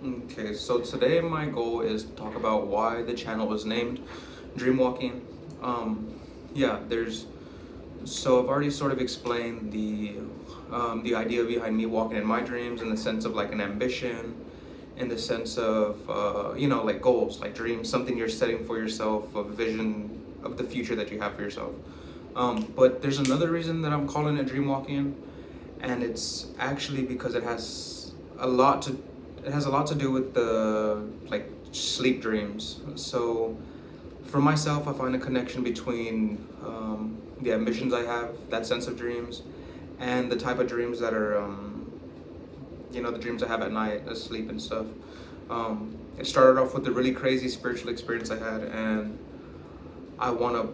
Okay, so today my goal is to talk about why the channel was named Dreamwalking. Um, yeah, there's so I've already sort of explained the idea behind me walking in my dreams in the sense of like an ambition, in the sense of like goals, like dreams, something you're setting for yourself, a vision of the future that you have for yourself. But there's another reason that I'm calling it Dreamwalking, and it's actually because it has a lot to do with the like sleep dreams. So for myself, I find a connection between the ambitions I have, that sense of dreams, and the type of dreams that are the dreams I have at night, asleep and stuff. It started off with a really crazy spiritual experience I had, and I want to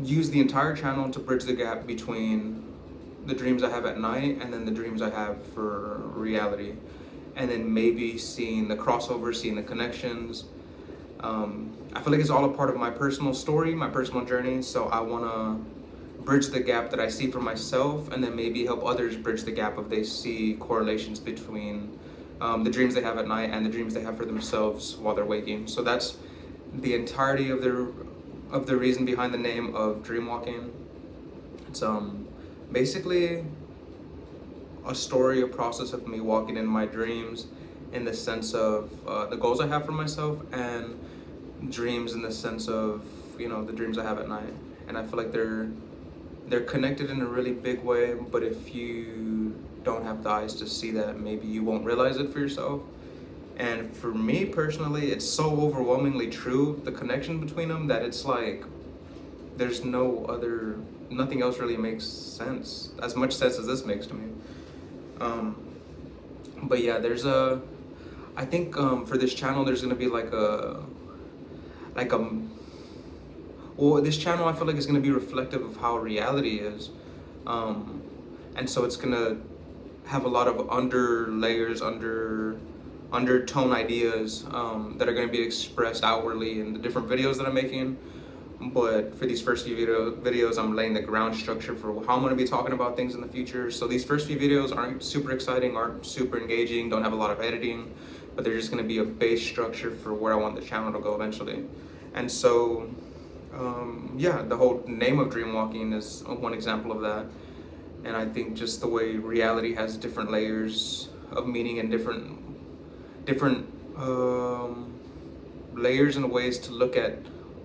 use the entire channel to bridge the gap between the dreams I have at night and then the dreams I have for reality, and then maybe seeing the crossover, seeing the connections. I feel like it's all a part of my personal story, my personal journey, so I want to bridge the gap that I see for myself, and then maybe help others bridge the gap if they see correlations between the dreams they have at night and the dreams they have for themselves while they're waking. So that's the entirety of the reason behind the name of Dreamwalking. It's basically a story, a process of me walking in my dreams, in the sense of the goals I have for myself, and dreams in the sense of the dreams I have at night. And I feel like they're connected in a really big way, but if you don't have the eyes to see that, maybe you won't realize it for yourself. And for me personally, it's so overwhelmingly true, the connection between them, that it's like there's nothing else really makes sense, as much sense as this makes to me. But yeah, I think for this channel, there's gonna be like a, this channel I feel like is gonna be reflective of how reality is. And so it's gonna have a lot of undertone ideas that are going to be expressed outwardly in the different videos that I'm making. But for these first few videos, I'm laying the ground structure for how I'm going to be talking about things in the future. So these first few videos aren't super exciting, aren't super engaging, don't have a lot of editing, but they're just going to be a base structure for where I want the channel to go eventually. And so, the whole name of Dreamwalking is one example of that. And I think just the way reality has different layers of meaning and different layers and ways to look at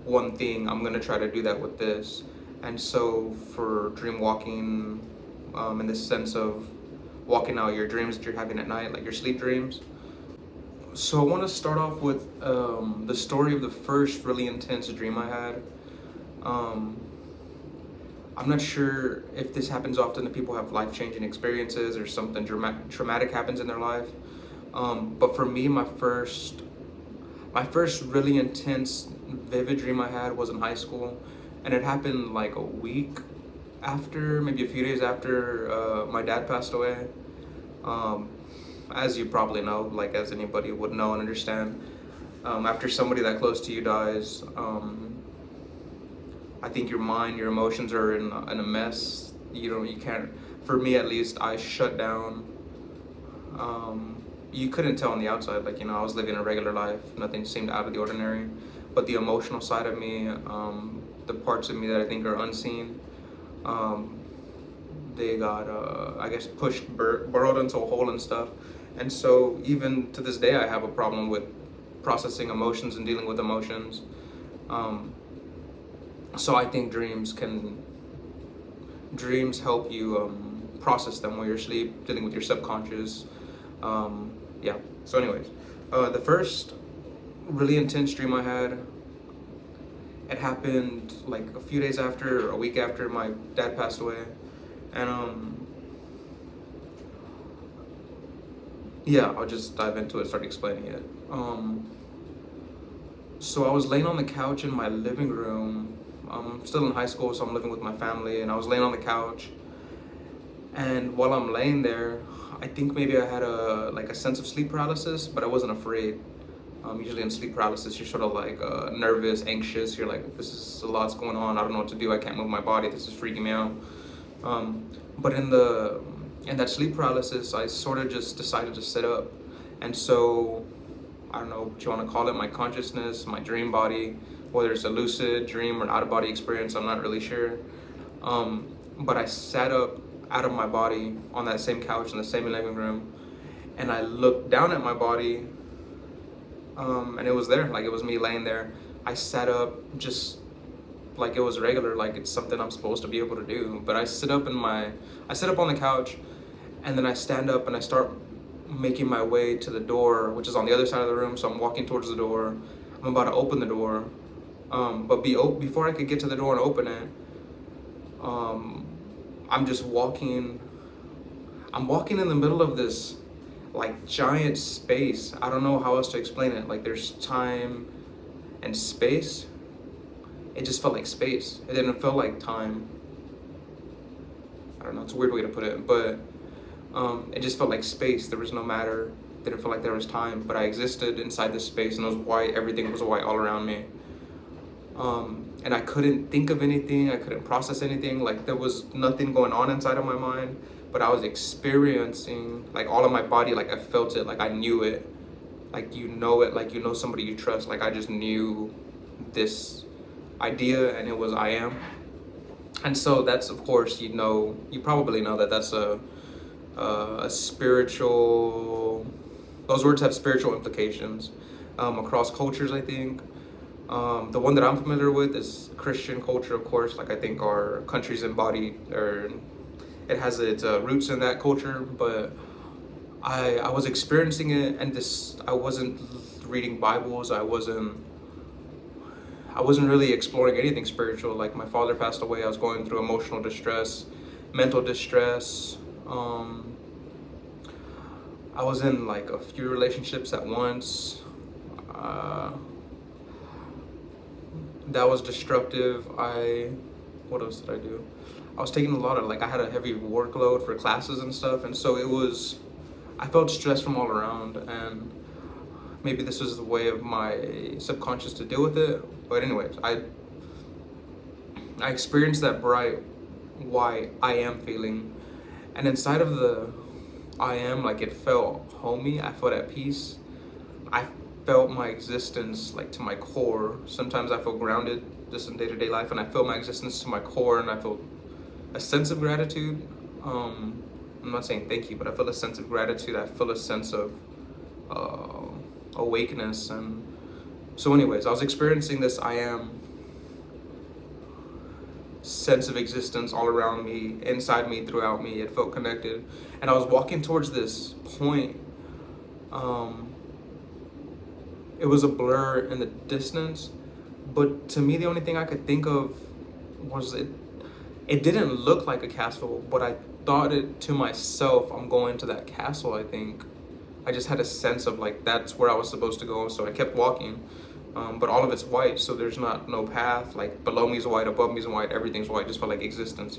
one thing, I'm gonna try to do that with this. And so for dream walking, in the sense of walking out your dreams that you're having at night, like your sleep dreams. So I want to start off with the story of the first really intense dream I had. I'm not sure if this happens often to people who have life-changing experiences or something traumatic happens in their life. But for me, my first really intense, vivid dream I had was in high school, and it happened like a week after, maybe a few days after my dad passed away. As you probably know, like as anybody would know and understand, after somebody that close to you dies, I think your mind, your emotions are in a mess. You can't. For me, at least, I shut down. You couldn't tell on the outside, like, I was living a regular life. Nothing seemed out of the ordinary. But the emotional side of me, the parts of me that I think are unseen, they got, I guess, burrowed into a hole and stuff. And so even to this day, I have a problem with processing emotions and dealing with emotions. So I think dreams help you process them while you're asleep, dealing with your subconscious. So anyways, the first really intense dream I had, it happened like a few days after, or a week after my dad passed away. And I'll just dive into it, start explaining it. So I was laying on the couch in my living room. I'm still in high school, so I'm living with my family, and I was laying on the couch. And while I'm laying there, I think maybe I had a sense of sleep paralysis, but I wasn't afraid. Usually in sleep paralysis, you're sort of like nervous, anxious. You're like, this is a lot's going on. I don't know what to do. I can't move my body. This is freaking me out. But in that sleep paralysis, I sort of just decided to sit up. And so, I don't know what you want to call it, my consciousness, my dream body, whether it's a lucid dream or an out-of-body experience, I'm not really sure. But I sat up out of my body on that same couch in the same living room, and I looked down at my body, and it was there, like it was me laying there. I sat up just like it was regular, like it's something I'm supposed to be able to do. But I sit up on the couch, and then I stand up and I start making my way to the door, which is on the other side of the room. So I'm walking towards the door. I'm about to open the door, but before I could get to the door and open it, I'm just walking. I'm walking in the middle of this like giant space. I don't know how else to explain it. Like there's time and space. It just felt like space. It didn't feel like time. I don't know. It's a weird way to put it, but it just felt like space. There was no matter. Didn't feel like there was time, but I existed inside this space, and it was white. Everything was white all around me. And I couldn't think of anything. I couldn't process anything. Like there was nothing going on inside of my mind, but I was experiencing like all of my body. Like I felt it. Like I knew it. Like you know it. Like you know somebody you trust. Like I just knew this idea, and it was I am. And so that's, of course, you probably know that that's a spiritual, those words have spiritual implications across cultures, I think. The one that I'm familiar with is Christian culture, of course. Like I think our country's embodied, or it has its roots in that culture. But I was experiencing it, and I wasn't reading Bibles. I wasn't really exploring anything spiritual. Like my father passed away. I was going through emotional distress, mental distress. I was in like a few relationships at once. That was destructive. What else did I do? I was taking a lot of, like, I had a heavy workload for classes and stuff, and so I felt stress from all around, and maybe this was the way of my subconscious to deal with it. But anyways, I experienced that bright white I am feeling, and inside of the I am, like, it felt homey. I felt at peace. I felt my existence like to my core. Sometimes I feel grounded just in day-to-day life, and I feel my existence to my core, and I feel a sense of gratitude. I'm not saying thank you, but I feel a sense of gratitude. I feel a sense of awakeness. And so anyways, I was experiencing this I am sense of existence all around me, inside me, throughout me. It felt connected, and I was walking towards this point. It was a blur in the distance, but to me the only thing I could think of was it didn't look like a castle, but I thought it to myself, I'm going to that castle. I think I just had a sense of like that's where I was supposed to go, so I kept walking. But all of it's white, so there's no path. Like below me is white, above me is white, everything's white. Just felt like existence,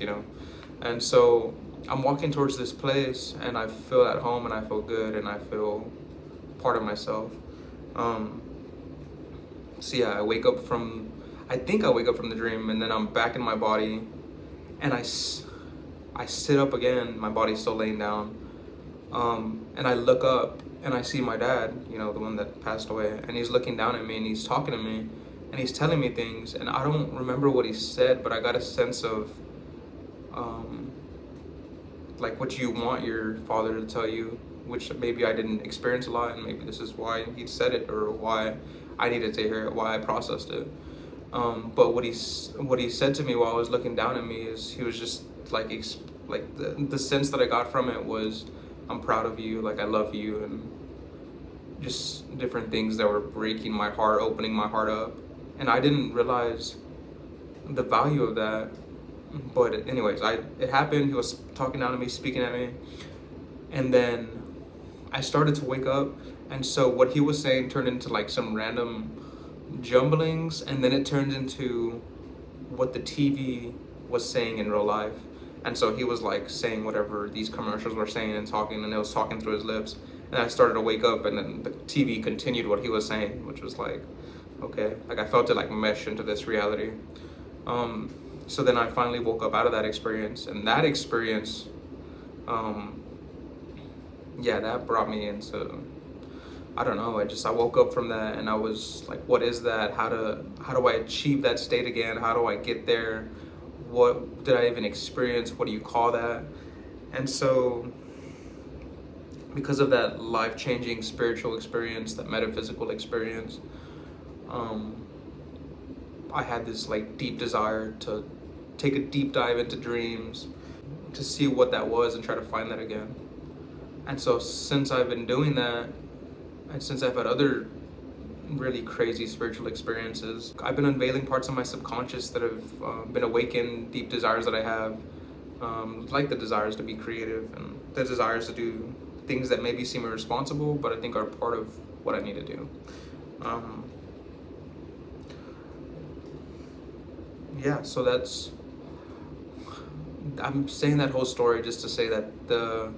And so I'm walking towards this place, and I feel at home, and I feel good, and I feel part of myself. So yeah, I wake up from the dream, and then I'm back in my body, and I sit up again. My body's still laying down, and I look up, and I see my dad, the one that passed away, and he's looking down at me, and he's talking to me, and he's telling me things, and I don't remember what he said, but I got a sense of like what you want your father to tell you, which maybe I didn't experience a lot, and maybe this is why he said it, or why I needed to hear it, why I processed it. But what he said to me while I was looking down at me is, he was just like the sense that I got from it was, I'm proud of you, like I love you, and just different things that were breaking my heart, opening my heart up. And I didn't realize the value of that. But anyways, it happened. He was talking down to me, speaking at me, and then I started to wake up. And so what he was saying turned into like some random jumblings, and then it turned into what the TV was saying in real life. And so he was like saying whatever these commercials were saying and talking, and it was talking through his lips. And I started to wake up, and then the TV continued what he was saying, which was like, okay, like I felt it like mesh into this reality. So then I finally woke up out of that experience, and that experience, that brought me into I don't know, I woke up from that and I was like, what is that? How do I achieve that state again? How do I get there? What did I even experience? What do you call that? And so because of that life-changing spiritual experience, that metaphysical experience, I had this like deep desire to take a deep dive into dreams, to see what that was and try to find that again. And so since I've been doing that, and since I've had other really crazy spiritual experiences, I've been unveiling parts of my subconscious that have been awakened, deep desires that I have, like the desires to be creative and the desires to do things that maybe seem irresponsible, but I think are part of what I need to do. Yeah, so I'm saying that whole story just to say that the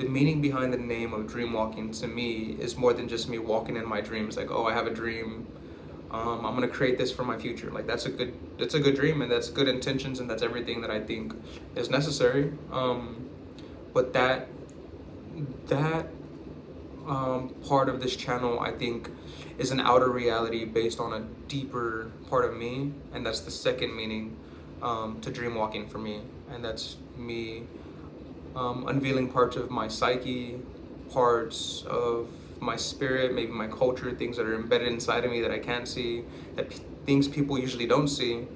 meaning behind the name of dream walking to me is more than just me walking in my dreams. Like, oh, I have a dream. I'm gonna create this for my future. Like that's a good dream, and that's good intentions, and that's everything that I think is necessary. But that part of this channel, I think, is an outer reality based on a deeper part of me, and that's the second meaning to dream walking for me, and that's me unveiling parts of my psyche, parts of my spirit, maybe my culture, things that are embedded inside of me that I can't see, things people usually don't see.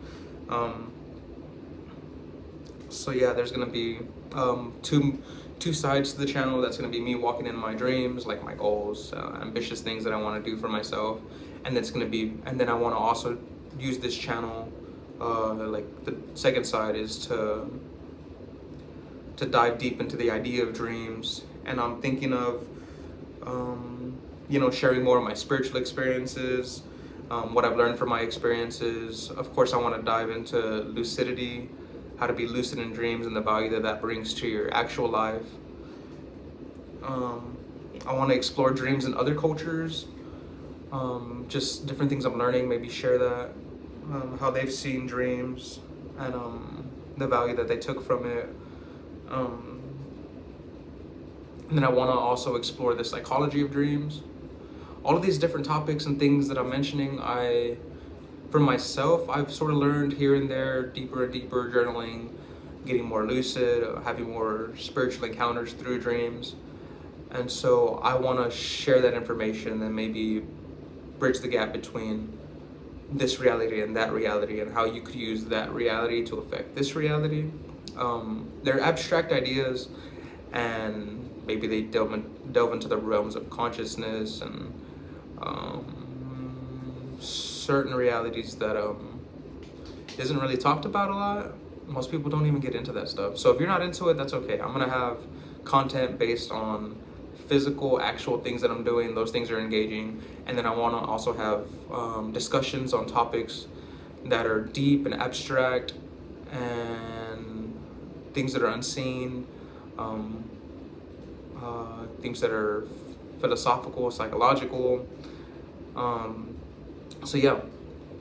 So yeah, there's gonna be two sides to the channel. That's gonna be me walking in my dreams, like my goals, ambitious things that I want to do for myself, and then I want to also use this channel. Like the second side is to dive deep into the idea of dreams, and I'm thinking of sharing more of my spiritual experiences, what I've learned from my experiences. Of course, I want to dive into lucidity, how to be lucid in dreams, and the value that that brings to your actual life. I want to explore dreams in other cultures, just different things I'm learning, maybe share that, how they've seen dreams, and the value that they took from it. And then I want to also explore the psychology of dreams. All of these different topics and things that I'm mentioning, for myself, I've sort of learned here and there, deeper and deeper, journaling, getting more lucid, having more spiritual encounters through dreams. And so I want to share that information and maybe bridge the gap between this reality and that reality, and how you could use that reality to affect this reality. They're abstract ideas, and maybe they delve into the realms of consciousness and certain realities that isn't really talked about a lot. Most people don't even get into that stuff. So if you're not into it, that's okay. I'm gonna have content based on physical, actual things that I'm doing. Those things are engaging, and then I want to also have discussions on topics that are deep and abstract and things that are unseen, things that are philosophical, psychological. So yeah,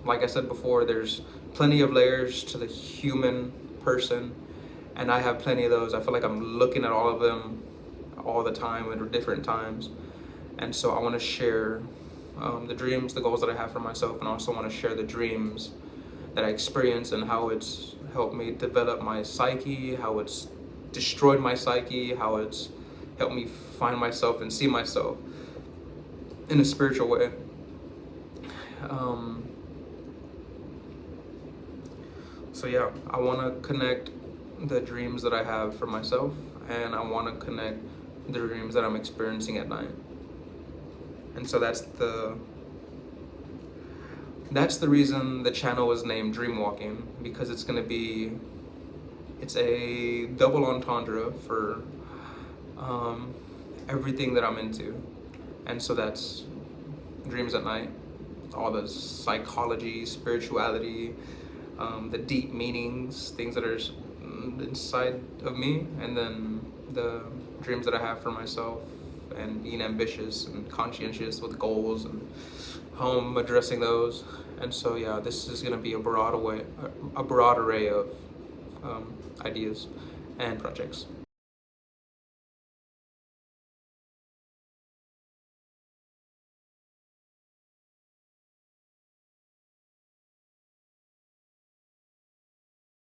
like I said before, there's plenty of layers to the human person, and I have plenty of those. I feel like I'm looking at all of them all the time at different times. And so I want to share the dreams, the goals that I have for myself, and I also want to share the dreams that I experience and how it's helped me develop my psyche, how it's destroyed my psyche, how it's helped me find myself and see myself in a spiritual way. So yeah, I want to connect the dreams that I have for myself, and I want to connect the dreams that I'm experiencing at night. And so that's the reason the channel is named Dream Walking, because it's a double entendre for everything that I'm into. And so that's dreams at night, all the psychology, spirituality, the deep meanings, things that are inside of me, and then the dreams that I have for myself, and being ambitious and conscientious with goals and how I'm addressing those. And so yeah, this is going to be a broad array of ideas and projects.